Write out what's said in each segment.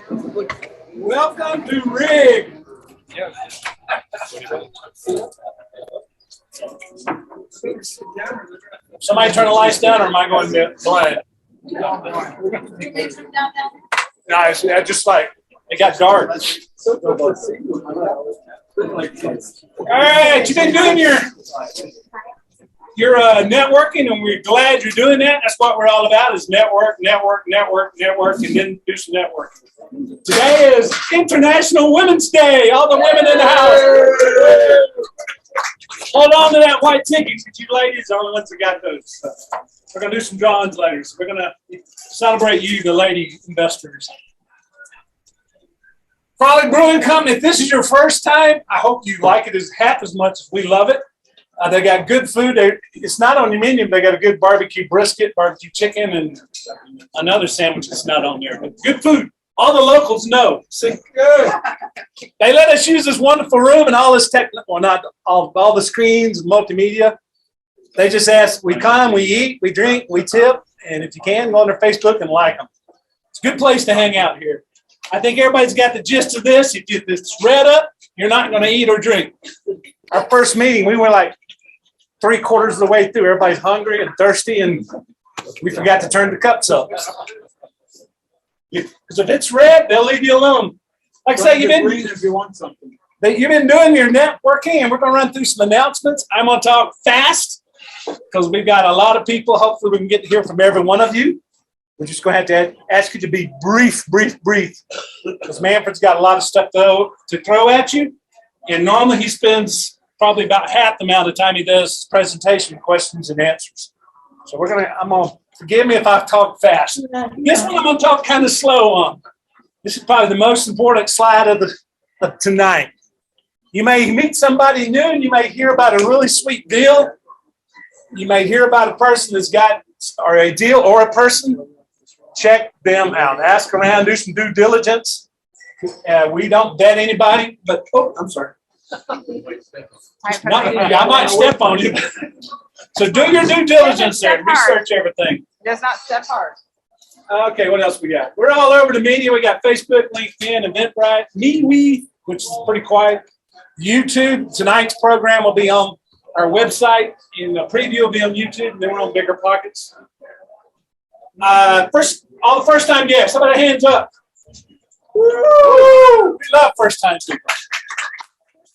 Welcome to Rig. Somebody turn the lights down, or am I going to blind? Nice. Yeah, just like it got dark. All right, you've been doing your networking, and we're glad you're doing that. That's what we're all about: is network, and then do some networking. Today is International Women's Day. All the women in the house. Hold on to that white ticket, because you ladies are the ones that got those. We're going to do some drawings later. So we're going to celebrate you, the lady investors. Frolic Brewing Company, if this is your first time, I hope you like it as half as much as we love it. They got good food. It's not on the menu. They got a good barbecue brisket, barbecue chicken, and another sandwich that's not on there. But good food. All the locals know. See, good. They let us use this wonderful room and all this well, not all the screens, multimedia. They just ask, we come, we eat, we drink, we tip, and if you can, go on their Facebook and like them. It's a good place to hang out here. I think everybody's got the gist of this. If it's read up, you're not going to eat or drink. Our first meeting, we were like 3/4 of the way through. Everybody's hungry and thirsty, and we forgot to turn the cups up. Because if it's red, they'll leave you alone. Like I say, you've been if you want something. You've been doing your networking, and we're going to run through some announcements. I'm going to talk fast because we've got a lot of people. Hopefully, we can get to hear from every one of you. We're just going to have to ask you to be brief, because Manfred's got a lot of stuff to throw at you. And normally he spends probably about half the amount of time he does his presentation, questions and answers. So I'm going to, forgive me if I talk fast. This one I'm going to talk kind of slow on. This is probably the most important slide of tonight. You may meet somebody new, and you may hear about a really sweet deal. You may hear about a person that's got, or a deal or a person. Check them out. Ask around, do some due diligence. We don't bet anybody, but, I'm sorry. I might step on you. So do your due diligence there. Research everything. Does not step hard. Okay, what else we got? We're all over the media. We got Facebook, LinkedIn, Eventbrite, MeWe, which is pretty quiet. YouTube. Tonight's program will be on our website, and the preview will be on YouTube, and then we're on Bigger Pockets. All the first-time guests. Somebody hands up. Woo! We love first-time people.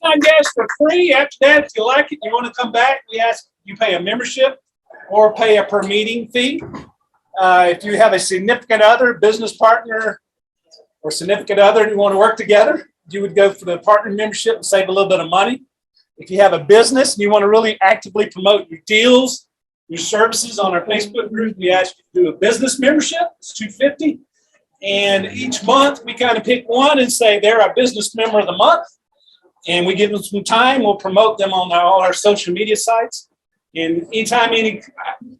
First-time guests are free. After that, if you like it, you want to come back, we ask you pay a membership or pay a per meeting fee. If you have a significant other, business partner, or significant other, and you want to work together, you would go for the partner membership and save a little bit of money. If you have a business and you want to really actively promote your deals, your services on our Facebook group, we ask you to do a business membership. It's $250. And each month we kind of pick one and say they're our business member of the month. And we give them some time. We'll promote them on all our social media sites. And anytime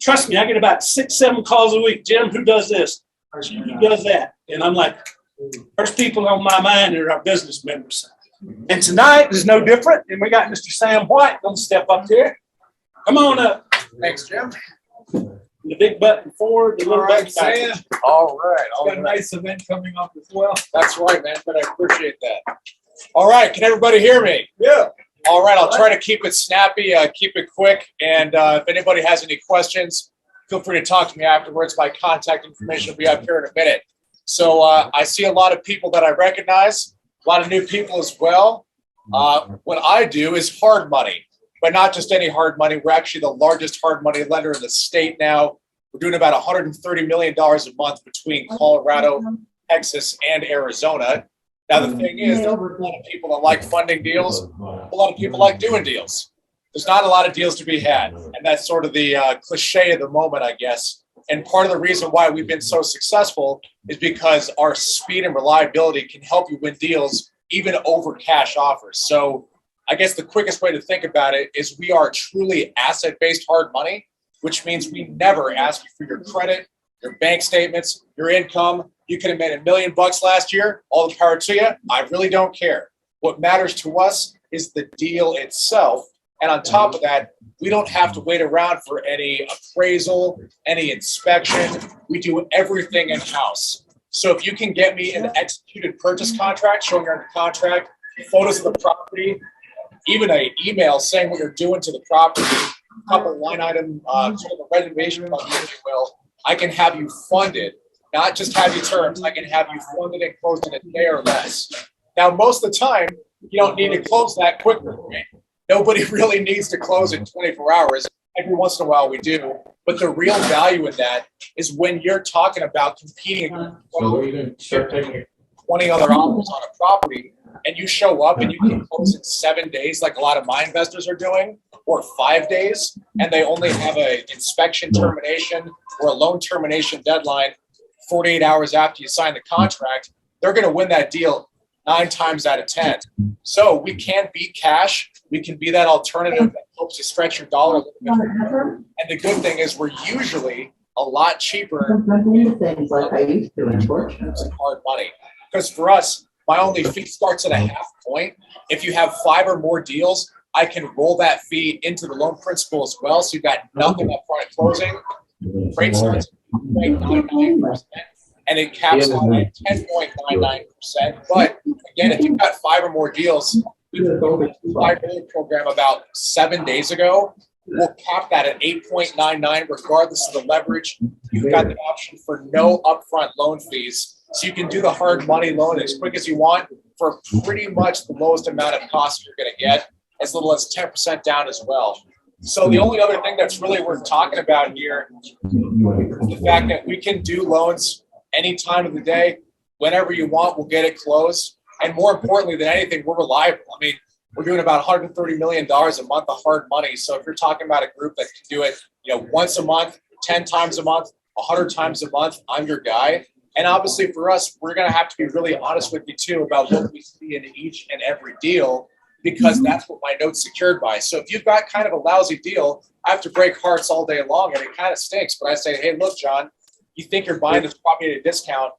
trust me, I get about 6-7 calls a week. Jim, who does this? Jim, who does that? And I'm like, first people on my mind are our business members. And tonight is no different. And we got Mr. Sam White going to step up here. Come on up. Thanks, Jim. The big button forward, the little button back. All right. Got a nice event coming up as well. That's right, man. But I appreciate that. All right. Can everybody hear me? Yeah. All right. I'll try to keep it snappy, keep it quick. And if anybody has any questions, feel free to talk to me afterwards. My contact information will be up here in a minute. So I see a lot of people that I recognize, a lot of new people as well. What I do is hard money. But not just any hard money. We're actually the largest hard money lender in the state now. We're doing about $130 million a month between Colorado, Texas, and Arizona. Now, the thing is, there are a lot of people that like funding deals. A lot of people like doing deals. There's not a lot of deals to be had. And that's sort of the cliche of the moment, I guess. And part of the reason why we've been so successful is because our speed and reliability can help you win deals even over cash offers. So I guess the quickest way to think about it is we are truly asset-based hard money, which means we never ask you for your credit, your bank statements, your income. You could have made $1 million last year. All the power to you. I really don't care. What matters to us is the deal itself. And on top of that, we don't have to wait around for any appraisal, any inspection. We do everything in-house. So if you can get me an executed purchase contract showing you're under contract, photos of the property, even an email saying what you're doing to the property, a couple line item, sort of a reservation fund, if you will, I can have you funded, not just have you terms, I can have you funded and closed in a day or less. Now, most of the time, you don't need to close that quicker, right? Nobody really needs to close in 24 hours. Every once in a while we do. But the real value in that is when you're talking about competing against 20 other offers on a property, and you show up and you can close in 7 days, like a lot of my investors are doing, or 5 days, and they only have an inspection termination or a loan termination deadline 48 hours after you sign the contract, they're going to win that deal 9 times out of 10. So we can beat cash. We can be that alternative that helps you stretch your dollar a little bit more. And the good thing is we're usually a lot cheaper things like I used to, unfortunately. hard money. Because for us, my only fee starts at a half point. If you have 5 or more deals, I can roll that fee into the loan principal as well. So you've got nothing up front at closing. Rate starts at 0.99%, and it caps out at 10.99%. But again, if you've got 5 or more deals, we did a 5-day program about 7 days ago. We'll cap that at 8.99 regardless of the leverage. You've got the option for no upfront loan fees. So you can do the hard money loan as quick as you want for pretty much the lowest amount of cost you're going to get, as little as 10% down as well. So the only other thing that's really worth talking about here is the fact that we can do loans any time of the day, whenever you want, we'll get it closed. And more importantly than anything, we're reliable. I mean, we're doing about $130 million a month of hard money. So if you're talking about a group that can do it, once a month, 10 times a month, 100 times a month, I'm your guy. And obviously for us, we're going to have to be really honest with you too about what we see in each and every deal, because that's what my note's secured by. So if you've got kind of a lousy deal, I have to break hearts all day long and it kind of stinks. But I say, hey, look, John, you think you're buying this property at a discount.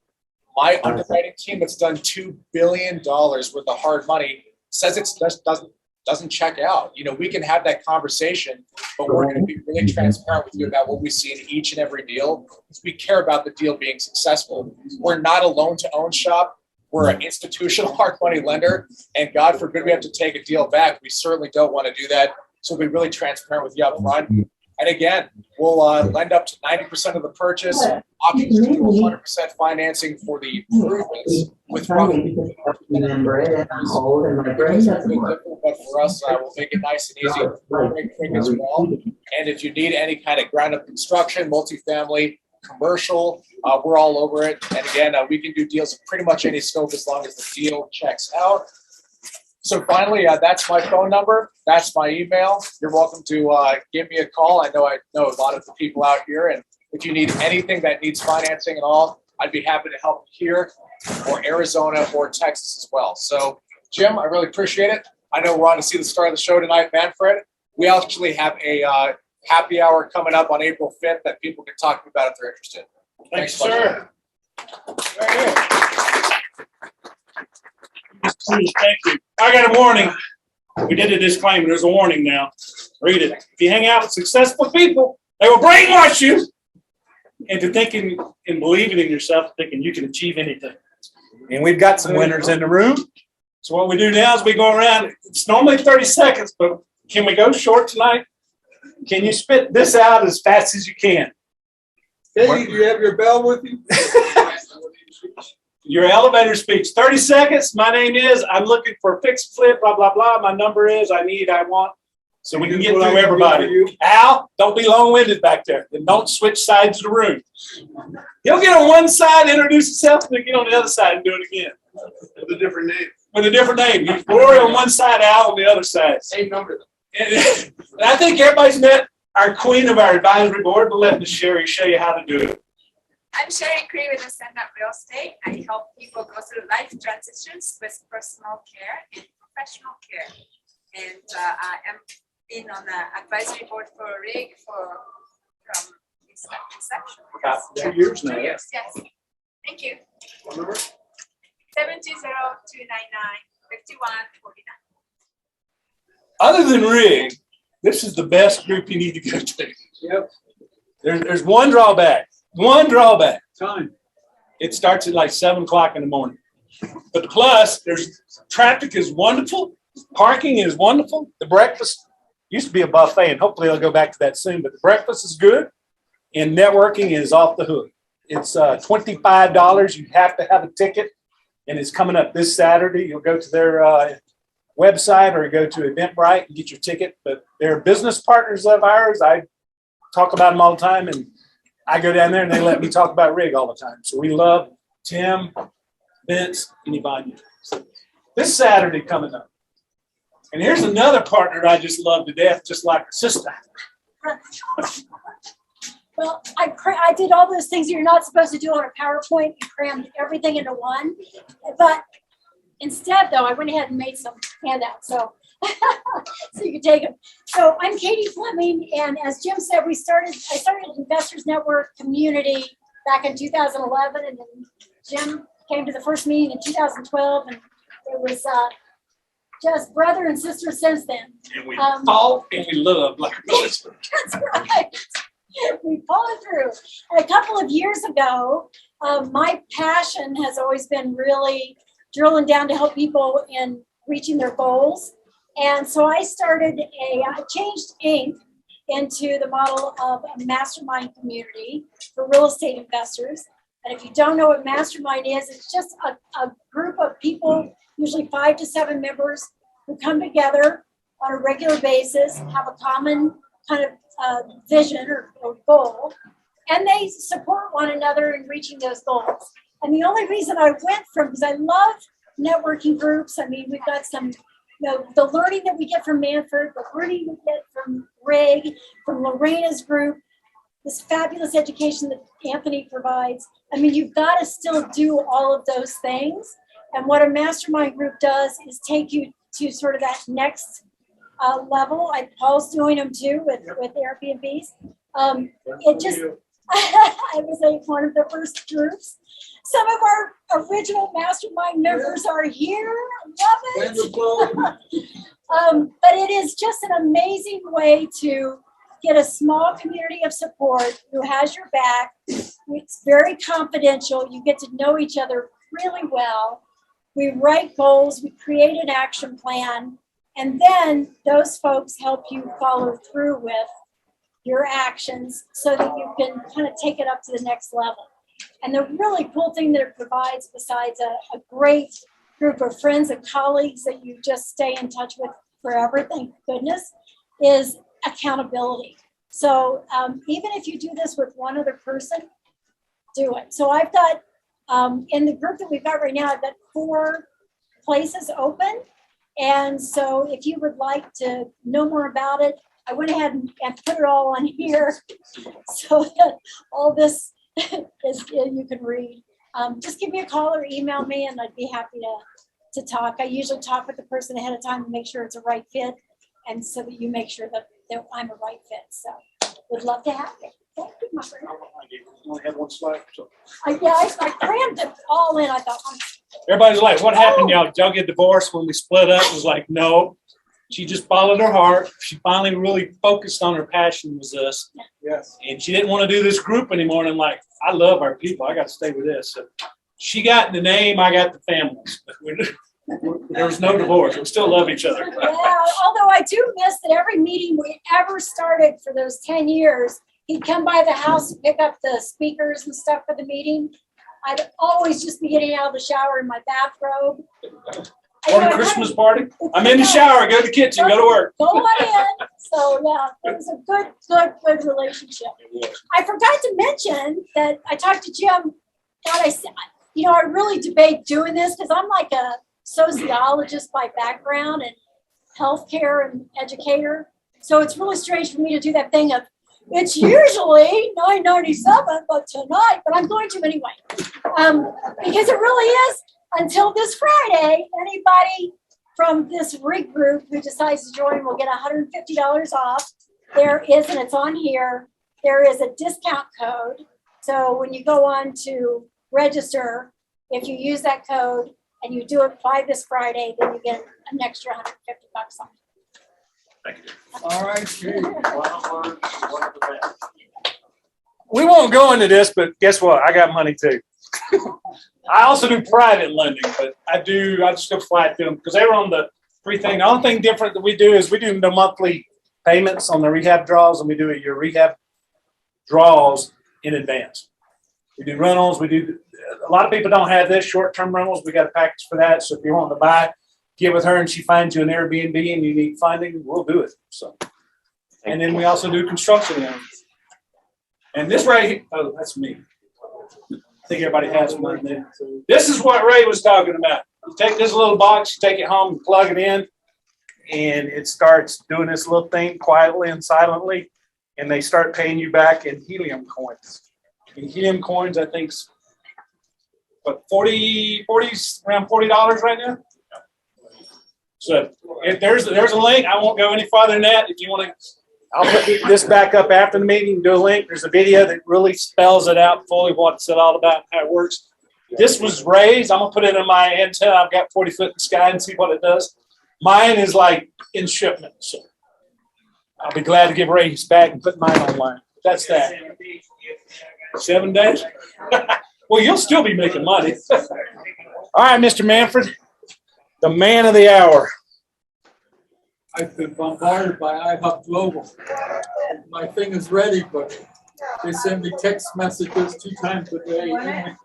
My underwriting team that's done $2 billion worth of hard money says it just doesn't check out. We can have that conversation, but we're going to be really transparent with you about what we see in each and every deal, because we care about the deal being successful. We're not a loan-to-own shop. We're an institutional hard money lender, and God forbid we have to take a deal back. We certainly don't want to do that. So we'll be really transparent with you up front. And again, we'll lend up to 90% of the purchase, options to do 100% financing for the improvements with roughly. Remember it, and I'm old and my brain doesn't work. But for us, we'll make it nice and easy, very quick as well. And if you need any kind of ground-up construction, multifamily, commercial, we're all over it. And again, we can do deals of pretty much any scope as long as the deal checks out. So finally, that's my phone number. That's my email. You're welcome to give me a call. I know a lot of the people out here, and if you need anything that needs financing at all, I'd be happy to help here, or Arizona, or Texas as well. So, Jim, I really appreciate it. I know we're on to see the star of the show tonight, Manfred. We actually have a happy hour coming up on April 5th that people can talk about if they're interested. Thanks, sir. Thank you. I got a warning. We did a disclaimer. There's a warning now. Read it. If you hang out with successful people, they will brainwash you into thinking and believing in yourself, thinking you can achieve anything. And we've got some winners in the room. So what we do now is we go around. It's normally 30 seconds, but can we go short tonight? Can you spit this out as fast as you can? Hey, do you have your bell with you? Your elevator speech, 30 seconds. My name is, I'm looking for a fix flip, blah, blah, blah. My number is, I want. So we can get through everybody. Al, don't be long-winded back there. And don't switch sides of the room. He'll get on one side, introduce himself, and then get on the other side and do it again. With a different name. With a different name. Rory on one side, Al on the other side. Same number. And I think everybody's met our queen of our advisory board, but let Miss Sherry show you how to do it. I'm Sherry Cree with Stand Up Real Estate. I help people go through life transitions with personal care and professional care. And I am in on the advisory board for RIG from inception. About 2 years now. 2 years, yes. Thank you. What number? 720-299-5149. Other than RIG, this is the best group you need to go to. Yep. There's one drawback. One drawback. Time. It starts at like 7 o'clock in the morning. But plus, there's traffic is wonderful. Parking is wonderful. The breakfast used to be a buffet, and hopefully they'll go back to that soon. But the breakfast is good, and networking is off the hook. It's $25. You have to have a ticket, and it's coming up this Saturday. You'll go to their website or go to Eventbrite and get your ticket. But they're business partners of ours. I talk about them all the time, and I go down there and they let me talk about rig all the time. So we love Tim, Vince, and Yvonne. This Saturday coming up. And here's another partner I just love to death, just like her sister. Well, I did all those things you're not supposed to do on a PowerPoint and crammed everything into one. But instead, though, I went ahead and made some handouts so so you can take them. So I'm Katie Fleming, and as Jim said, I started Investors Network Community back in 2011, and then Jim came to the first meeting in 2012, and it was just brother and sister since then. And we fought and we loved like That's right. We followed through. And a couple of years ago, my passion has always been really drilling down to help people in reaching their goals. And so I changed Inc. into the model of a mastermind community for real estate investors. And if you don't know what mastermind is, it's just a group of people, usually 5 to 7 members, who come together on a regular basis, have a common kind of vision or goal, and they support one another in reaching those goals. And the only reason I went because I love networking groups. I mean, we've got some, the learning that we get from Manfred, the learning we get from Rig, from Lorena's group, this fabulous education that Anthony provides. I mean, you've got to still do all of those things. And what a mastermind group does is take you to sort of that next level. Paul's doing them too with Airbnbs. It just, I was one of the first groups. Some of our original mastermind members are here. Love it. But it is just an amazing way to get a small community of support who has your back. It's very confidential. You get to know each other really well. We write goals, we create an action plan, and then those folks help you follow through with your actions so that you can kind of take it up to the next level. And the really cool thing that it provides, besides a great group of friends and colleagues that you just stay in touch with forever, thank goodness, is accountability. So even if you do this with one other person, do it. So I've got, in the group that we've got right now, I've got 4 places open. And so if you would like to know more about it, I went ahead and put it all on here so that all this is you can read. Just give me a call or email me and I'd be happy to talk. I usually talk with the person ahead of time to make sure it's a right fit, and so that you make sure that I'm a right fit. So would love to have you. Thank you, my friend. I only had one slide. So. I crammed it all in. I thought, Everybody's like, what happened? Y'all get divorced when we split up? It was like, no. She just followed her heart. She finally really focused on her passion, was us. Yes. And she didn't want to do this group anymore. And I'm like, I love our people. I got to stay with this. So she got the name. I got the families. There was no divorce. We still love each other. yeah, although I do miss that every meeting we ever started for those 10 years, he'd come by the house to pick up the speakers and stuff for the meeting. I'd always just be getting out of the shower in my bathrobe. Or the Christmas party. I'm in the shower. Go to the kitchen. Go to work. Go on in. So yeah, it was a good relationship. I forgot to mention that I talked to Jim. God, I said, I really debate doing this because I'm like a sociologist by background and healthcare and educator. So it's really strange for me to do that thing of, it's usually 9:97, but tonight, but I'm going to anyway. Because it really is, until this Friday, anybody from this rig group who decides to join will get $150 off. There is, and it's on here, there is a discount code. So when you go on to register, if you use that code and you do it by this Friday, then you get an extra $150 off. Thank you. All right, Katie. One of the best. We won't go into this, but guess what? I got money too. I also do private lending, but I just go flat to them because they were on the free thing. The only thing different that we do is we do the monthly payments on the rehab draws, and we do your rehab draws in advance. We do rentals. A lot of people don't have this short-term rentals. We got a package for that. So if you want to buy, get with her and she finds you an Airbnb and you need funding, we'll do it. So, and then we also do construction loans. And this right here, oh, that's me. I think everybody has one there. This is what Ray was talking about. You take this little box, you take it home, and plug it in, and it starts doing this little thing quietly and silently, and they start paying you back in helium coins. And helium coins, I think, but around $40 right now. So if there's a link, I won't go any farther than that. If you want to, I'll put this back up after the meeting, do a link. There's a video that really spells it out fully what it's all about, how it works. This was Ray's. I'm going to put it in my antenna. I've got 40 foot in the sky and see what it does. Mine is like in shipment. So I'll be glad to give Ray his back and put mine online. That's that. 7 days? Well, you'll still be making money. All right, Mr. Manfred, the man of the hour. I've been bombarded by iHub Global. My thing is ready, but they send me text messages 2 times a day. And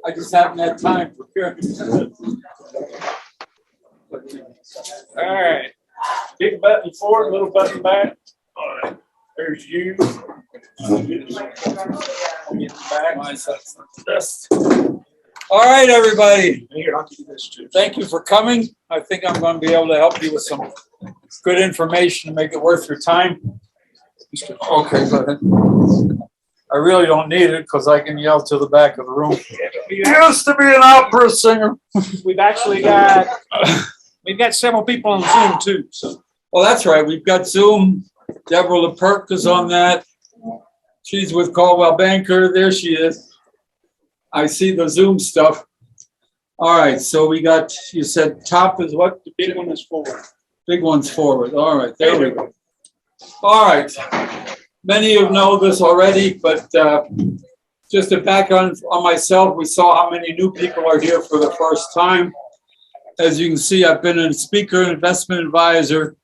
I just haven't had time to prepare. All right. Big button forward, little button back. All right. There's you. Get back. All right, everybody. Here, I'll give you this too. Thank you for coming. I think I'm going to be able to help you with some good information to make it worth your time. Okay, go ahead. I really don't need it because I can yell to the back of the room. Used to be an opera singer. We've actually got several people on Zoom too. So. Well, that's right. We've got Zoom. Deborah LaPerk is on that. She's with Caldwell Banker. There she is. I see the Zoom stuff. All right. So we got, you said top is what? The big one is forward. Big one's forward. All right. There we go. All right. Many of you know this already, but just to back on myself, we saw how many new people are here for the first time. As you can see, I've been a speaker and investment advisor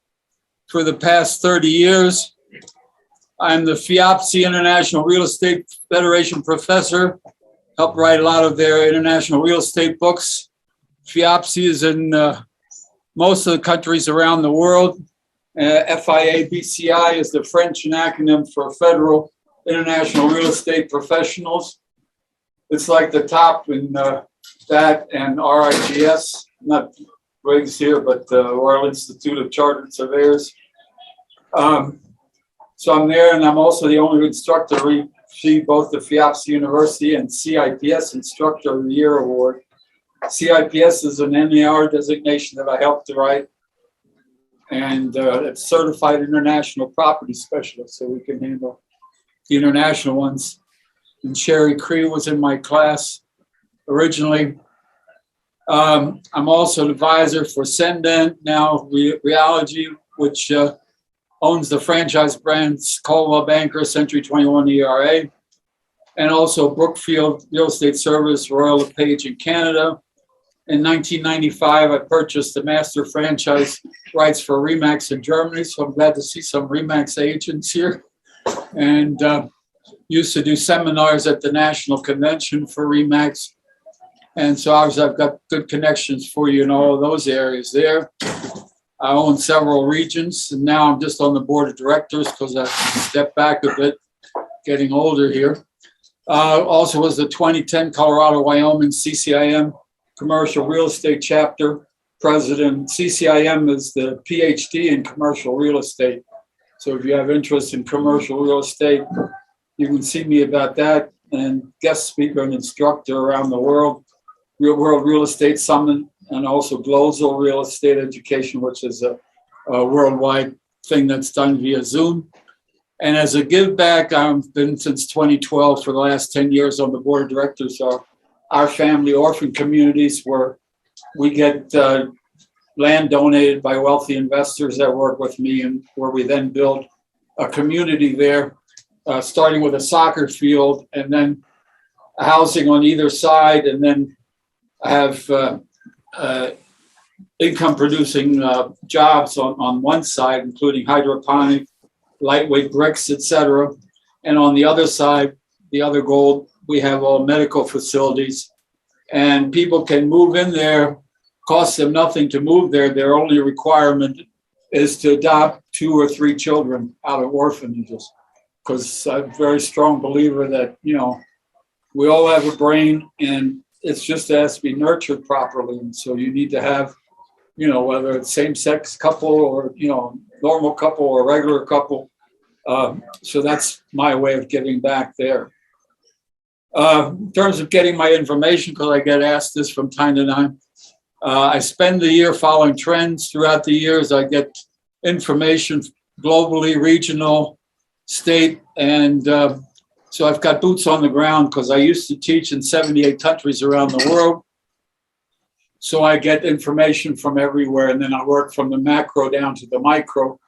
for the past 30 years. I'm the FIAPSI International Real Estate Federation professor, helped write a lot of their international real estate books. FIAPSI is in most of the countries around the world. FIA BCI is the French acronym for Federal International Real Estate Professionals. It's like the top in that and RIGS, not Briggs here, but Royal Institute of Chartered Surveyors. So I'm there, and I'm also the only instructor to receive both the FIAPSI University and CIPS Instructor of the Year Award. CIPS is an NAR designation that I helped to write, and it's Certified International Property Specialist, so we can handle the international ones. And Sherry Cree was in my class originally. I'm also an advisor for Sendent, now Reality, which owns the franchise brands Caldwell Banker, Century 21 ERA, and also Brookfield Real Estate Service, Royal LePage in Canada. In 1995, I purchased the master franchise rights for RE/MAX in Germany, so I'm glad to see some RE/MAX agents here. And used to do seminars at the National Convention for RE/MAX. And so obviously I've got good connections for you in all of those areas there. I own several regions, and now I'm just on the board of directors because I stepped back a bit, getting older here. Also was the 2010 Colorado Wyoming CCIM Commercial Real Estate Chapter President. CCIM is the PhD in commercial real estate. So if you have interest in commercial real estate, you can see me about that, and guest speaker and instructor around the world. Real World Real Estate Summit, and also Global Real Estate Education, which is a worldwide thing that's done via Zoom. And as a give back, I've been since 2012 for the last 10 years on the board of directors of our family orphan communities, where we get land donated by wealthy investors that work with me, and where we then build a community there, starting with a soccer field, and then housing on either side, and then I have income producing jobs on one side, including hydroponic, lightweight bricks, etc. And on the other side, the other goal, we have all medical facilities, and people can move in there. Costs them nothing to move there. Their only requirement is to adopt 2 or 3 children out of orphanages, because I'm a very strong believer that, you know, we all have a brain, and it's just has to be nurtured properly. And so you need to have, you know, whether it's same-sex couple or, you know, normal couple or regular couple. So that's my way of giving back there. In terms of getting my information, because I get asked this from time to time, I spend the year following trends. Throughout the years, I get information globally, regional, state, and so I've got boots on the ground because I used to teach in 78 countries around the world. So I get information from everywhere, and then I work from the macro down to the micro,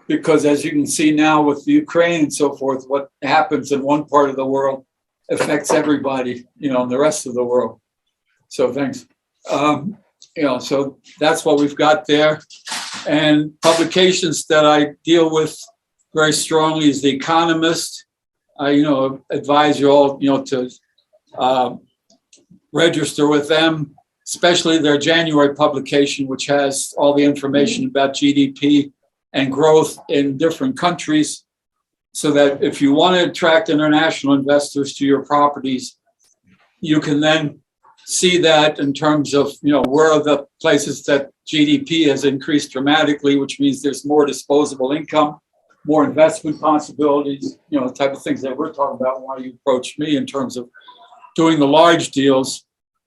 because as you can see now with the Ukraine and so forth, what happens in one part of the world affects everybody, you know, in the rest of the world. So thanks. You know, so that's what we've got there. And publications that I deal with very strongly is The Economist. I, you know, advise you all, you know, to register with them, especially their January publication, which has all the information about GDP and growth in different countries, so that if you want to attract international investors to your properties, you can then see that in terms of, you know, where are the places that GDP has increased dramatically, which means there's more disposable income, more investment possibilities, you know, the type of things that we're talking about when you approach me in terms of doing the large deals,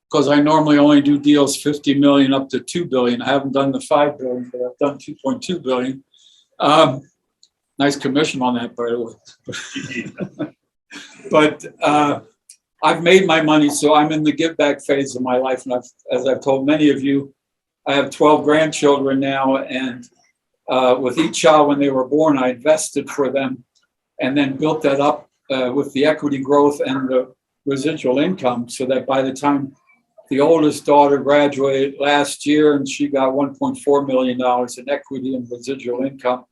because I normally only do deals 50 million up to 2 billion. I haven't done the 5 billion, but I've done 2.2 billion. Nice commission on that, by the way. But I've made my money, so I'm in the give back phase of my life. And as I've told many of you, I have 12 grandchildren now, and with each child when they were born, I invested for them and then built that up with the equity growth and the residual income, so that by the time the oldest daughter graduated last year, and she got $1.4 million in equity and residual income.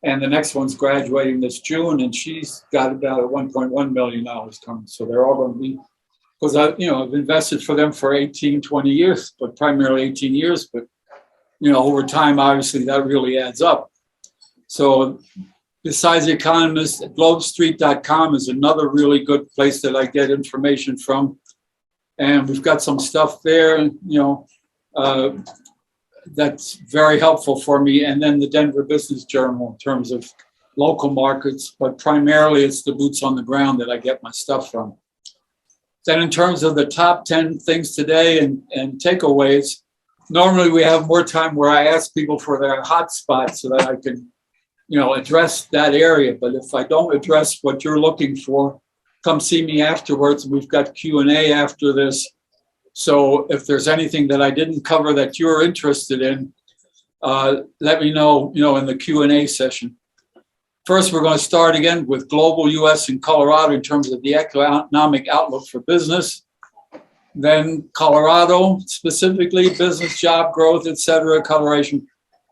And the next one's graduating this June, and she's got about $1.1 million coming. So they're all going to be, because I've invested for them for 18, 20 years, but primarily 18 years. But, you know, over time, obviously, that really adds up. So besides The Economist, globestreet.com is another really good place that I get information from. And we've got some stuff there, you know, that's very helpful for me. And then the Denver Business Journal in terms of local markets, but primarily it's the boots on the ground that I get my stuff from. Then in terms of the top 10 things today and takeaways, normally we have more time where I ask people for their hot spots so that I can, you know, address that area. But if I don't address what you're looking for, come see me afterwards. We've got Q&A after this. So if there's anything that I didn't cover that you're interested in, let me know, you know, in the Q&A session. First, we're going to start again with global, U.S. and Colorado in terms of the economic outlook for business. Then Colorado, specifically business, job growth, et cetera, coloration,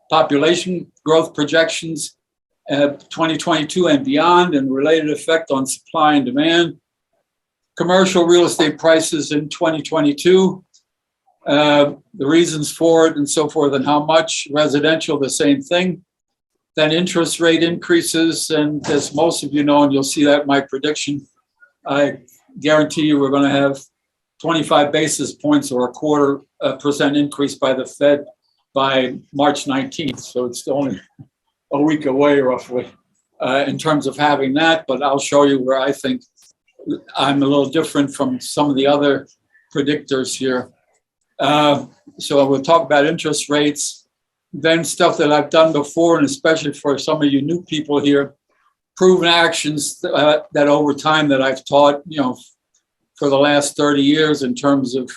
population growth projections, 2022 and beyond, and related effect on supply and demand. Commercial real estate prices in 2022, the reasons for it and so forth, and how much. Residential, the same thing. Then interest rate increases, and as most of you know, and you'll see that in my prediction, I guarantee you we're going to have 25 basis points or 0.25% increase by the Fed by March 19th. So it's only a week away, roughly, in terms of having that. But I'll show you where I think I'm a little different from some of the other predictors here. So we'll talk about interest rates, then stuff that I've done before, and especially for some of you new people here, proven actions that over time that I've taught, you know, for the last 30 years in terms of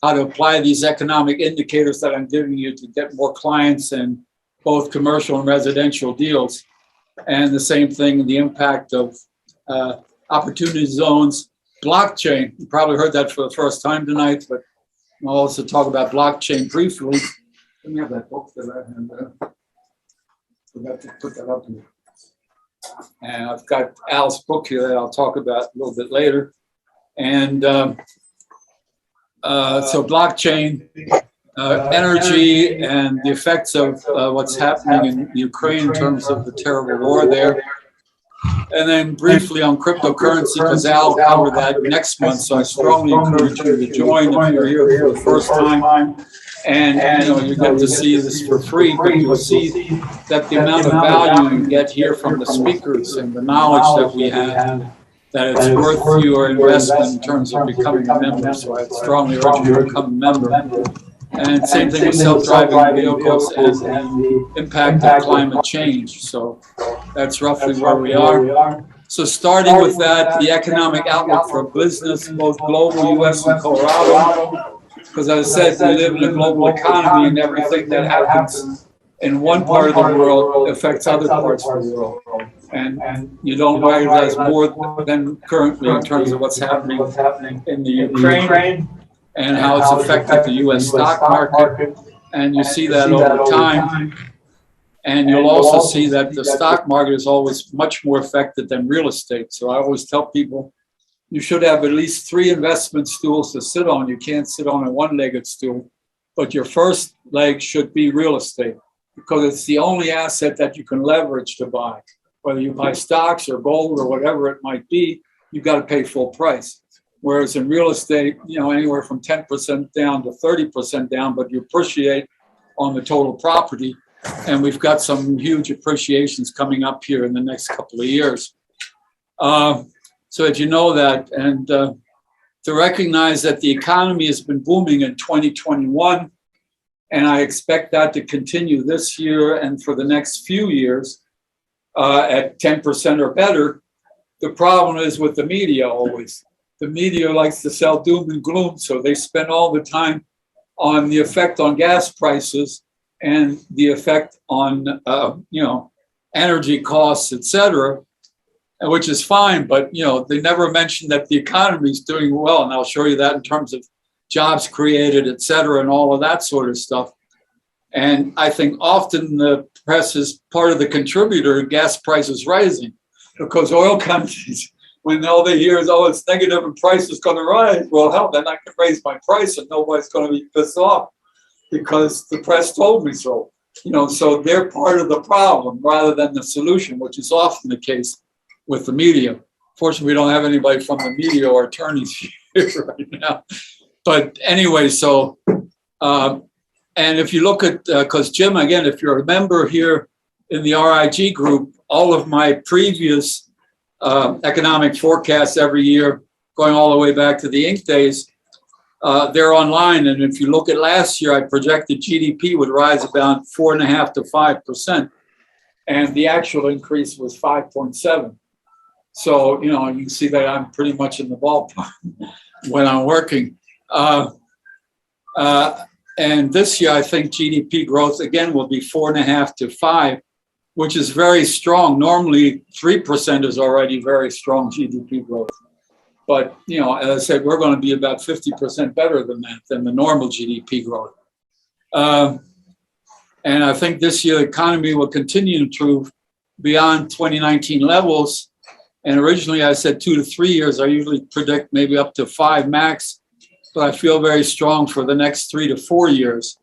how to apply these economic indicators that I'm giving you to get more clients in both commercial and residential deals. And the same thing, the impact of opportunity zones blockchain. You probably heard that for the first time tonight, but I'll also talk about blockchain briefly. Let me have that book that I had there. Forgot to put that up here. And I've got Al's book here that I'll talk about a little bit later. And so blockchain, energy, and the effects of what's happening in Ukraine in terms of the terrible war there. And then briefly on cryptocurrency, because Al will cover that next month. So I strongly encourage you to join if you're here for the first time. And you get to see this for free, but you'll see that the amount of value you get here from the speakers and the knowledge that we have, that it's worth your investment in terms of becoming a member. So I strongly urge you to become a member. And same thing with self-driving vehicles and the impact of climate change. So that's roughly where we are. So starting with that, the economic outlook for business, both global, U.S. and Colorado. Because as I said, we live in a global economy, and everything that happens in one part of the world affects other parts of the world. And you don't realize more than currently in terms of what's happening in the Ukraine and how it's affected the U.S. stock market. And you see that over time. And you'll also see that the stock market is always much more affected than real estate. So I always tell people, you should have at least 3 investment stools to sit on. You can't sit on a one-legged stool, but your first leg should be real estate because it's the only asset that you can leverage to buy. Whether you buy stocks or gold or whatever it might be, you've got to pay full price. Whereas in real estate, anywhere from 10% down to 30% down, but you appreciate on the total property. And we've got some huge appreciations coming up here in the next couple of years. So if you know that, and to recognize that the economy has been booming in 2021, and I expect that to continue this year and for the next few years at 10% or better. The problem is with the media always. The media likes to sell doom and gloom, so they spend all the time on the effect on gas prices and the effect on energy costs, et cetera. Which is fine, but they never mention that the economy is doing well, and I'll show you that in terms of jobs created, et cetera, and all of that sort of stuff. And I think often the press is part of the contributor to gas prices rising, because oil companies, when all they hear is, it's negative and price is going to rise, well, hell, then I can raise my price and nobody's going to be pissed off because the press told me so. So they're part of the problem rather than the solution, which is often the case with the media. Fortunately, we don't have anybody from the media or attorneys here right now. But anyway, so, and if you look at, because Jim, again, if you're a member here in the RIG group, all of my previous economic forecasts every year, going all the way back to the Inc. days, they're online. And if you look at last year, I projected GDP would rise about 4.5% to 5%. And the actual increase was 5.7%. So, you can see that I'm pretty much in the ballpark when I'm working. And this year, I think GDP growth, again, will be 4.5% to 5%, which is very strong. Normally, 3% is already very strong GDP growth. But, as I said, we're going to be about 50% better than that, than the normal GDP growth. And I think this year, the economy will continue to improve beyond 2019 levels. And originally I said 2 to 3 years. I usually predict maybe up to 5 max, but I feel very strong for the next 3 to 4 years.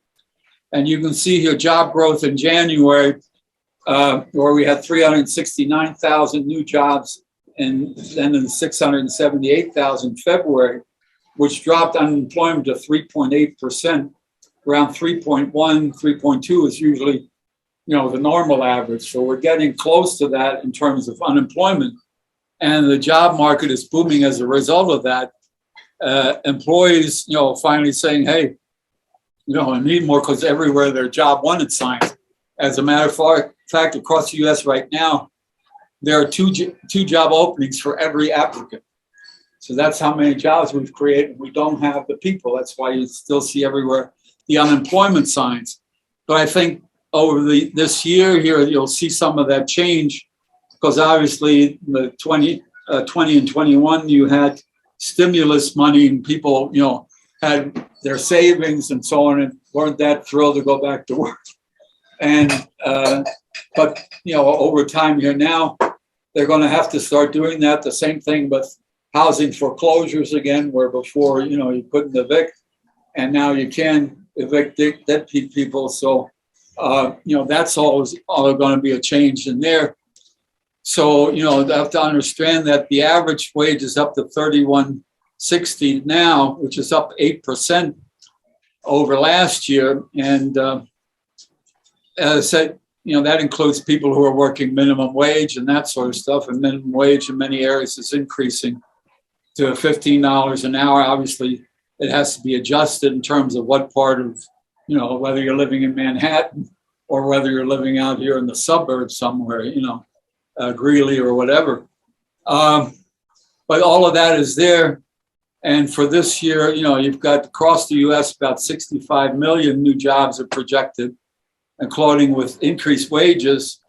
And you can see here job growth in January, where we had 369,000 new jobs, and then in 678,000 in February, which dropped unemployment to 3.8%. Around 3.1, 3.2 is usually, the normal average. So we're getting close to that in terms of unemployment. And the job market is booming as a result of that. Employees, finally saying, hey, I need more, because everywhere their job wanted signs. As a matter of fact, across the U.S. right now, there are two job openings for every applicant. So that's how many jobs we've created. We don't have the people. That's why you still see everywhere the unemployment signs. But I think over this year here, you'll see some of that change, because obviously the 20 and 21, you had stimulus money and people, had their savings and so on and weren't that thrilled to go back to work. And, but, over time here now, they're going to have to start doing that. The same thing with housing foreclosures again, where before, you couldn't evict and now you can evict dead people. So, that's always going to be a change in there. So, they have to understand that the average wage is up to $31.60 now, which is up 8% over last year. And as I said, that includes people who are working minimum wage and that sort of stuff. And minimum wage in many areas is increasing to $15 an hour. Obviously, it has to be adjusted in terms of what part of, whether you're living in Manhattan or whether you're living out here in the suburbs somewhere, Greeley or whatever. But all of that is there. And for this year, you've got across the US about 65 million new jobs are projected, including with increased wages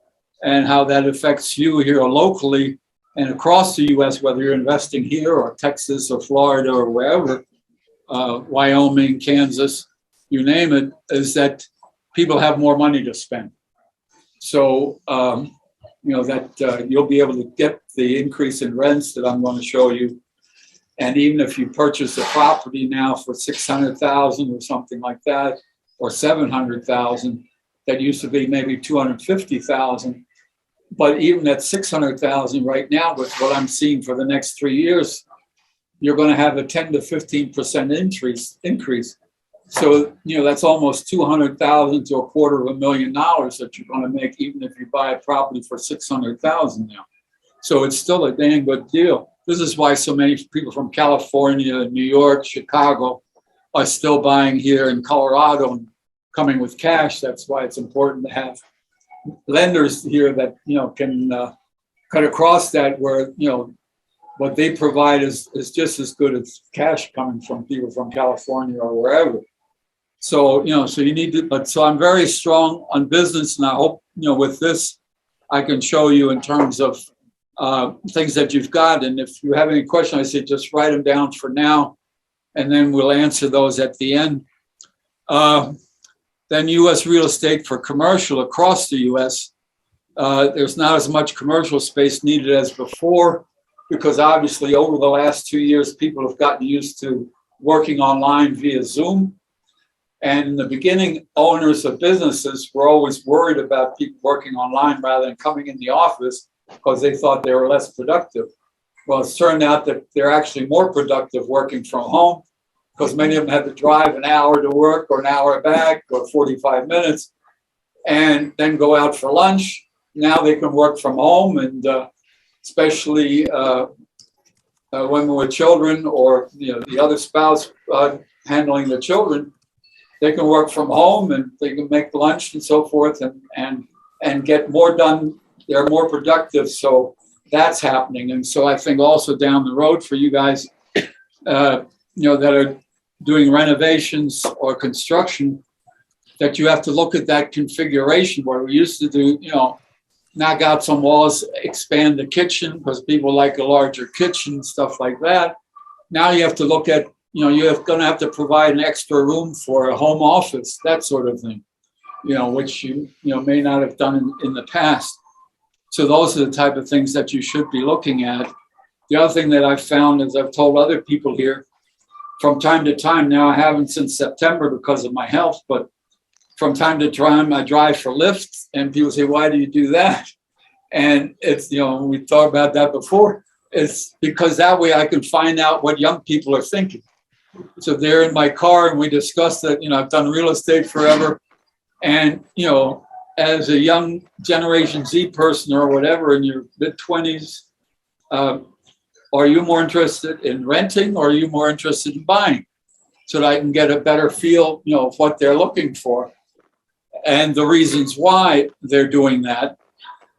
and how that affects you here locally and across the US, whether you're investing here or Texas or Florida or wherever, Wyoming, Kansas, you name it, is that people have more money to spend. So, that you'll be able to get the increase in rents that I'm going to show you. And even if you purchase a property now for $600,000 or something like that, or $700,000, that used to be maybe $250,000. But even at $600,000 right now, with what I'm seeing for the next 3 years, you're going to have a 10 to 15% increase. So, that's almost $200,000 to $250,000 that you're going to make, even if you buy a property for $600,000 now. So it's still a dang good deal. This is why so many people from California, New York, Chicago are still buying here in Colorado and coming with cash. That's why it's important to have lenders here that, can cut across that where, what they provide is just as good as cash coming from people from California or wherever. So, so you need to, so I'm very strong on business, and I hope, with this, I can show you in terms of things that you've got. And if you have any questions, I say just write them down for now, and then we'll answer those at the end. Then U.S. real estate for commercial across the U.S. There's not as much commercial space needed as before, because obviously over the last 2 years, people have gotten used to working online via Zoom. And in the beginning, owners of businesses were always worried about people working online rather than coming in the office because they thought they were less productive. Well, it's turned out that they're actually more productive working from home, because many of them had to drive an hour to work or an hour back or 45 minutes and then go out for lunch. Now they can work from home, and especially women with children or the other spouse handling the children, they can work from home and they can make lunch and so forth and get more done. They're more productive. So that's happening. And so I think also down the road for you guys, that are doing renovations or construction, that you have to look at that configuration where we used to do, knock out some walls, expand the kitchen because people like a larger kitchen, stuff like that. Now you have to look at, you're going to have to provide an extra room for a home office, that sort of thing, which you may not have done in the past. So those are the type of things that you should be looking at. The other thing that I've found is I've told other people here from time to time, now I haven't since September because of my health, but from time to time I drive for Lyft and people say, why do you do that? And it's, we talked about that before. It's because that way I can find out what young people are thinking. So they're in my car and we discussed that, I've done real estate forever. And, as a young Generation Z person or whatever in your mid-20s, are you more interested in renting or are you more interested in buying? So that I can get a better feel, of what they're looking for and the reasons why they're doing that.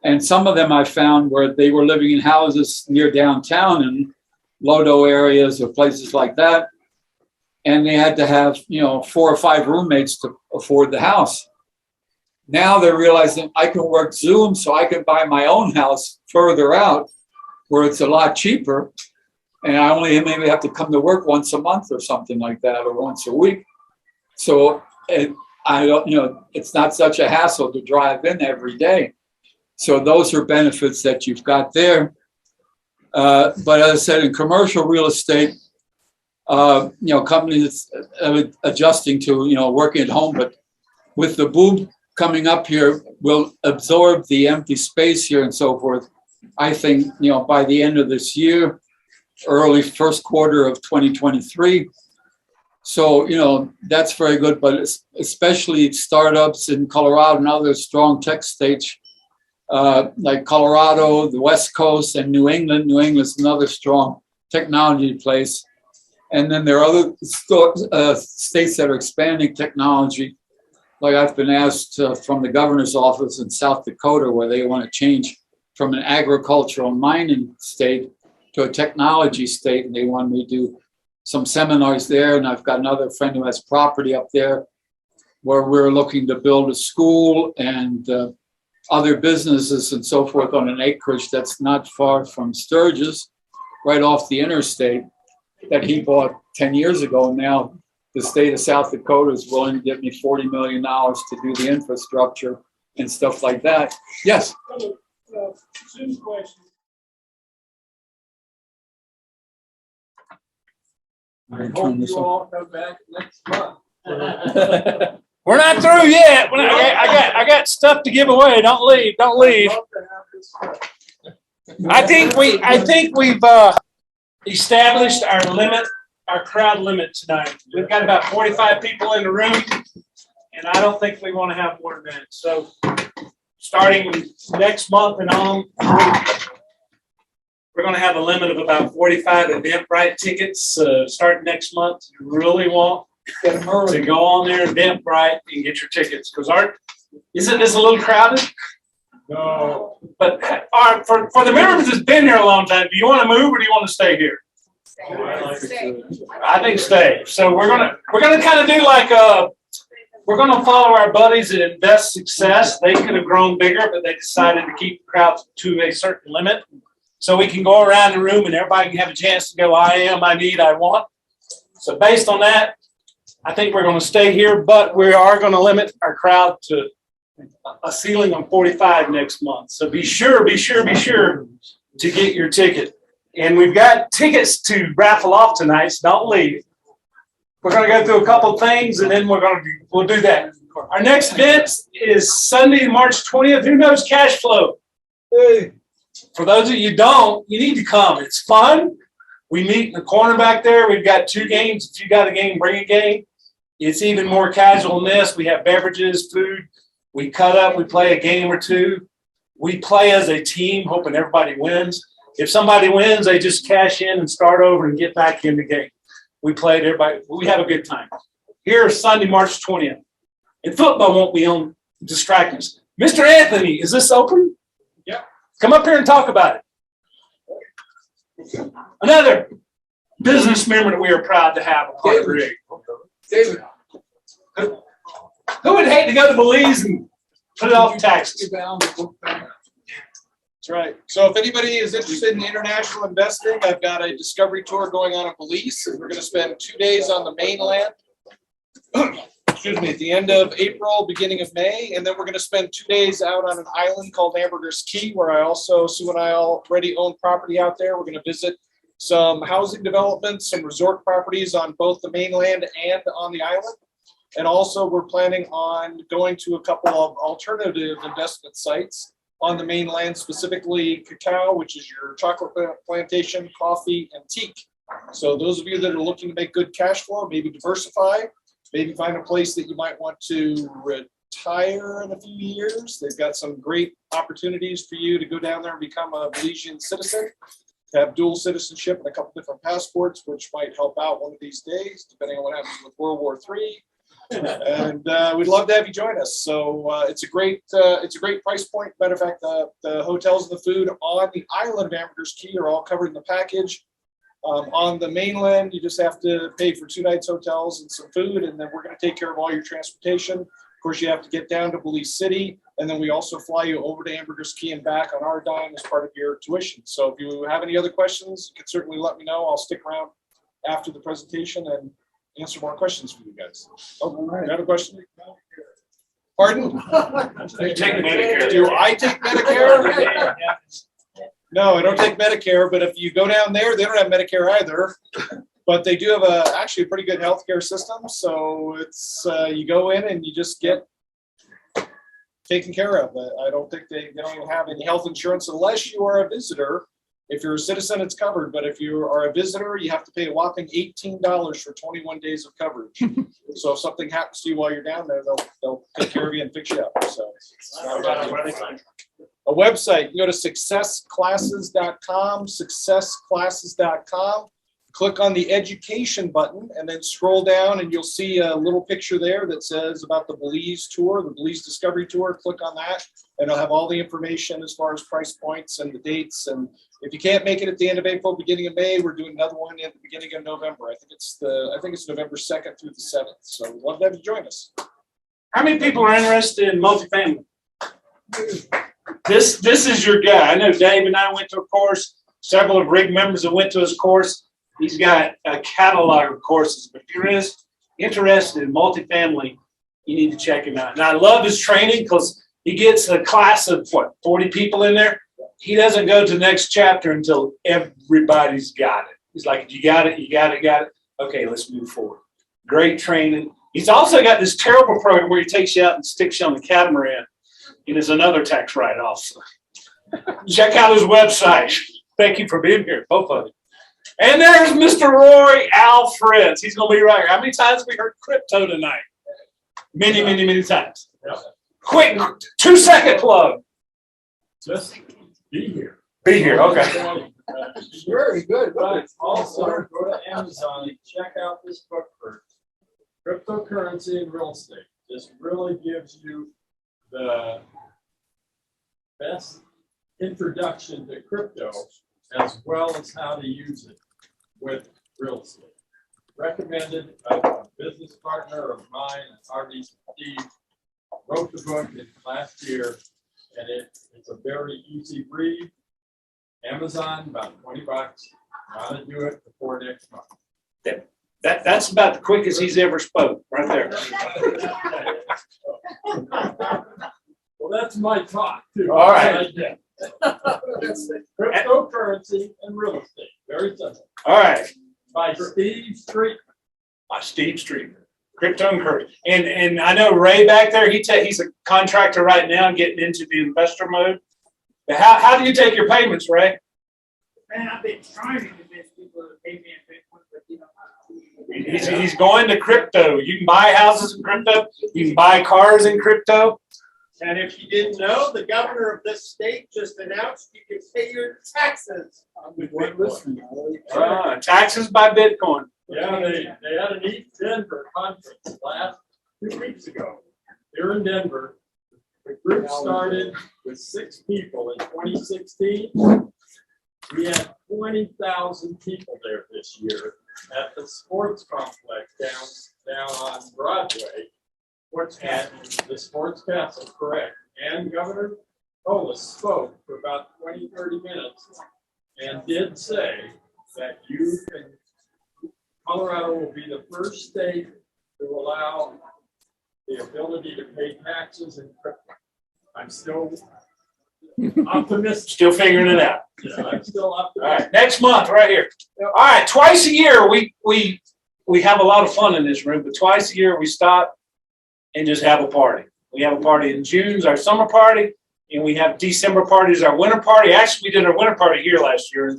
And some of them I found where they were living in houses near downtown in Lodo areas or places like that. And they had to have, 4 or 5 roommates to afford the house. Now they're realizing I can work Zoom so I can buy my own house further out where it's a lot cheaper. And I only maybe have to come to work once a month or something like that, or once a week. So I don't, it's not such a hassle to drive in every day. So those are benefits that you've got there. But as I said, in commercial real estate, companies adjusting to, working at home, but with the boom coming up here, will absorb the empty space here and so forth. I think, by the end of this year, early first quarter of 2023. So, that's very good, but especially startups in Colorado and other strong tech states, like Colorado, the West Coast, and New England. New England's another strong technology place. And then there are other states that are expanding technology. Like I've been asked from the governor's office in South Dakota, where they want to change from an agricultural mining state to a technology state, and they want me to do some seminars there. And I've got another friend who has property up there where we're looking to build a school and other businesses and so forth on an acreage that's not far from Sturgis, right off the interstate that he bought 10 years ago. Now the state of South Dakota is willing to give me $40 million to do the infrastructure and stuff like that. Yes. Sue's question. I hope you all come back next month. We're not through yet. I got stuff to give away. Don't leave. Don't leave. I think we've established our limit, our crowd limit tonight. We've got about 45 people in the room, and I don't think we want to have more than that. So starting next month and on, we're going to have a limit of about 45 Eventbrite tickets starting next month. You really want to go on there, Eventbrite, and get your tickets. Because isn't this a little crowded? No. But for the members that's been here a long time, do you want to move or do you want to stay here? Stay. I think stay. So we're gonna kind of do like we're gonna follow our buddies at Invest Success. They could have grown bigger, but they decided to keep the crowds to a certain limit. So we can go around the room and everybody can have a chance to go, I am, I need, I want. So based on that, I think we're going to stay here, but we are going to limit our crowd to a ceiling on 45 next month. So be sure to get your ticket. And we've got tickets to raffle off tonight, so don't leave. We're going to go through a couple of things and then we'll do that. Our next event is Sunday, March 20th. Who knows cash flow? Hey. For those of you who don't, you need to come. It's fun. We meet in the corner back there. We've got 2 games. If you got a game, bring a game. It's even more casual than this. We have beverages, food. We cut up. We play a game or 2. We play as a team, hoping everybody wins. If somebody wins, they just cash in and start over and get back in the game. We played everybody. We have a good time. Here, Sunday, March 20th. And football won't be on distracting us. Mr. Anthony, is this open? Yeah. Come up here and talk about it. Another business member that we are proud to have. David. Who would hate to go to Belize and put it off taxes? That's right. So if anybody is interested in international investing, I've got a discovery tour going on in Belize. We're going to spend 2 days on the mainland. Excuse me, at the end of April, beginning of May, and then we're going to spend 2 days out on an island called Hamburger's Key, where Sue and I already own property out there. We're going to visit some housing developments, some resort properties on both the mainland and on the island. And also we're planning on going to a couple of alternative investment sites on the mainland, specifically cacao, which is your chocolate plantation, coffee, and teak. So those of you that are looking to make good cash flow, maybe diversify, maybe find a place that you might want to retire in a few years. They've got some great opportunities for you to go down there and become a Belizean citizen, to have dual citizenship and a couple different passports, which might help out one of these days, depending on what happens with World War III. And we'd love to have you join us. So it's a great price point. Matter of fact, the hotels and the food on the island of Hamburger's Key are all covered in the package. On the mainland, you just have to pay for 2 nights hotels and some food, and then we're going to take care of all your transportation. course, you have to get down to Belize City, and then we also fly you over to Ambergris Key and back on our dime as part of your tuition. So if you have any other questions, you can certainly let me know. I'll stick around after the presentation and answer more questions for you guys. Oh, you have a question? Pardon? You take Medicare. Do I take Medicare? No, I don't take Medicare, but if you go down there, they don't have Medicare either. But they do have actually a pretty good healthcare system. So it's you go in and you just get taken care of. I don't think they don't even have any health insurance unless you are a visitor. If you're a citizen, it's covered. But if you are a visitor, you have to pay a whopping $18 for 21 days of coverage. So if something happens to you while you're down there, they'll take care of you and fix you up. So a website, you go to successclasses.com, successclasses.com. Click on the education button and then scroll down and you'll see a little picture there that says about the Belize tour, the Belize Discovery Tour. Click on that and it'll have all the information as far as price points and the dates. And if you can't make it at the end of April, beginning of May, we're doing another one at the beginning of November. I think it's November 2nd through the 7th. So we'd love to have you join us. How many people are interested in multifamily? This is your guy. I know Dave and I went to a course. Several of RIG members that went to his course. He's got a catalog of courses. But if you're interested in multifamily, you need to check him out. And I love his training because he gets a class of 40 people in there. He doesn't go to the next chapter until everybody's got it. He's like, you got it, you got it, got it. Okay, let's move forward. Great training. He's also got this terrible program where he takes you out and sticks you on the catamaran. And there's another tax write-off. So check out his website. Thank you for being here, both of you. And there's Mr. Roy Alfreds. He's going to be right here. How many times have we heard crypto tonight? Many, many, many times. Quick, 2-second plug. Just be here. Be here, okay. Very good. But also go to Amazon and check out this book for cryptocurrency and real estate. This really gives you the best introduction to crypto as well as how to use it with real estate. Recommended by a business partner of mine, RD Steve, wrote the book last year, and it's a very easy read. Amazon, about $20. How to do it before next month. That's about the quickest he's ever spoke, right there. Well, that's my talk too. All right. Cryptocurrency and real estate. Very simple. All right. By Steve Street. Steve Street, crypto and currency. And I know Ray back there, he's a contractor right now getting into the investor mode. But how do you take your payments, Ray? Man, I've been trying to convince people to pay me in Bitcoin, but you know. He's going to crypto. You can buy houses in crypto. You can buy cars in crypto. And if you didn't know, the governor of this state just announced you can pay your taxes on the Bitcoin. Taxes by Bitcoin. Yeah, they had an East Denver conference last 2 weeks ago. Here in Denver, the group started with 6 people in 2016. We had 20,000 people there this year at the sports complex down on Broadway. And the sports castle, correct. And Governor Polis spoke for about 20-30 minutes and did say that Colorado will be the first state to allow the ability to pay taxes in crypto. I'm still optimistic. Still figuring it out. Yeah, I'm still optimistic. All right, next month, right here. All right, twice a year we have a lot of fun in this room, but twice a year we stop and just have a party. We have a party in June's our summer party, and we have December parties, our winter party. Actually, we did our winter party here last year.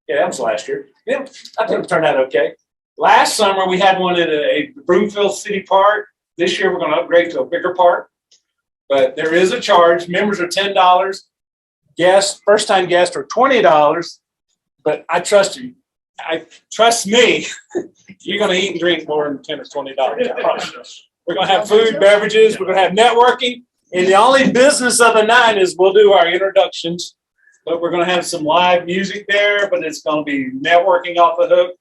Yeah, that was last year. Yeah, I think it turned out okay. Last summer we had one at a Broomfield City Park. This year we're going to upgrade to a bigger park, but there is a charge. Members are $10. Guests, first-time guests are $20. But I trust you. Trust me. You're going to eat and drink more than $10 or $20. I promise. We're going to have food, beverages. We're going to have networking. And the only business of the night is we'll do our introductions. But we're going to have some live music there. But it's going to be networking off the hook.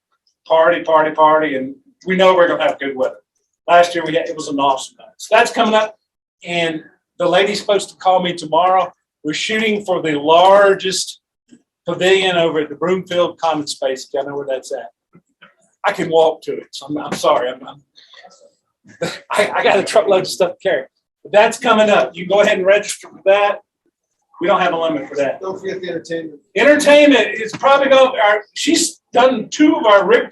Party, party, party. And we know we're going to have good weather. Last year it was an awesome night. So that's coming up. and the lady's supposed to call me tomorrow. We're shooting for the largest pavilion over at the Broomfield Common Space. If y'all know where that's at. I can walk to it, so I'm sorry. I got a truckload of stuff to carry. But that's coming up. You can go ahead and register for that. We don't have a limit for that. Don't forget the entertainment. Entertainment is probably going. She's done 2 of our rig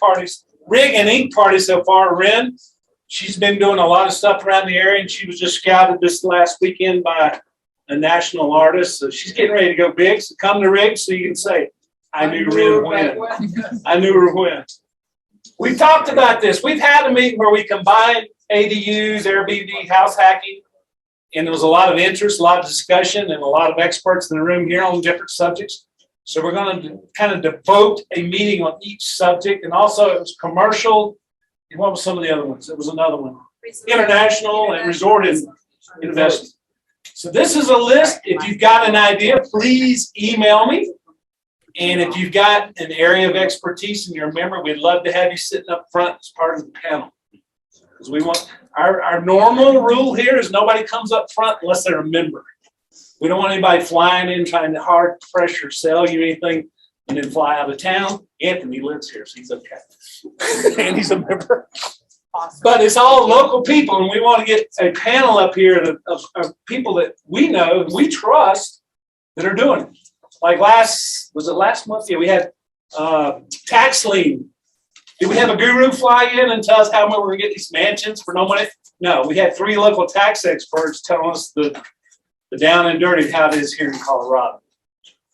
and ink parties so far. Ren, she's been doing a lot of stuff around the area, and she was just scouted this last weekend by a national artist. So she's getting ready to go big. So come to rig so you can say, "I knew Ren when. I knew her when." We've talked about this. We've had a meeting where we combined ADUs, Airbnb, house hacking. And there was a lot of interest, a lot of discussion, and a lot of experts in the room here on different subjects. So we're going to kind of devote a meeting on each subject. And also it was commercial. And what was some of the other ones? It was another one. International and resort investment. So this is a list. If you've got an idea, please email me. And if you've got an area of expertise and you're a member, we'd love to have you sitting up front as part of the panel. Because we want our normal rule here is nobody comes up front unless they're a member. We don't want anybody flying in trying to hard pressure sell you anything and then fly out of town. Anthony lives here, so he's okay. And he's a member. But it's all local people, and we want to get a panel up here of people that we know and we trust that are doing it. Like last month? Yeah, we had tax lien. Did we have a guru fly in and tell us how we're going to get these mansions for no money? No, we had 3 local tax experts telling us the down and dirty of how it is here in Colorado.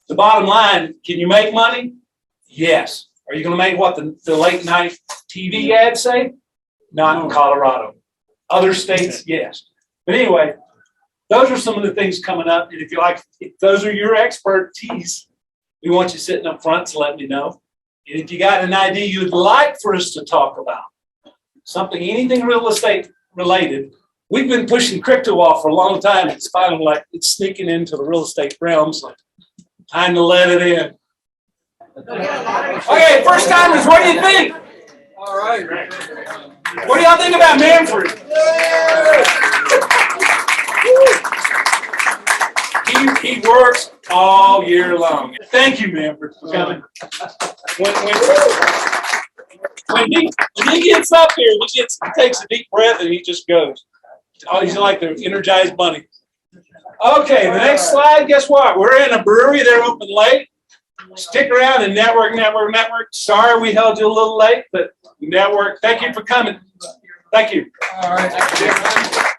The bottom line, can you make money? Yes. Are you going to make what the late night TV ads say? Not in Colorado. Other states, yes. But anyway, those are some of the things coming up. And if those are your expertise, we want you sitting up front to let me know. And if you got an idea you'd like for us to talk about, anything real estate related, we've been pushing crypto off for a long time. It's finally like it's sneaking into the real estate realm. So time to let it in. Okay, first timers, what do you think? All right. What do y'all think about Manfred? He works all year long. Thank you, Manfred, for coming. When he gets up here, he takes a deep breath and he just goes. Oh, he's like the energized bunny. Okay, the next slide, guess what? We're in a brewery. They're open late. Stick around and network. Sorry we held you a little late, but network. Thank you for coming. Thank you. All right.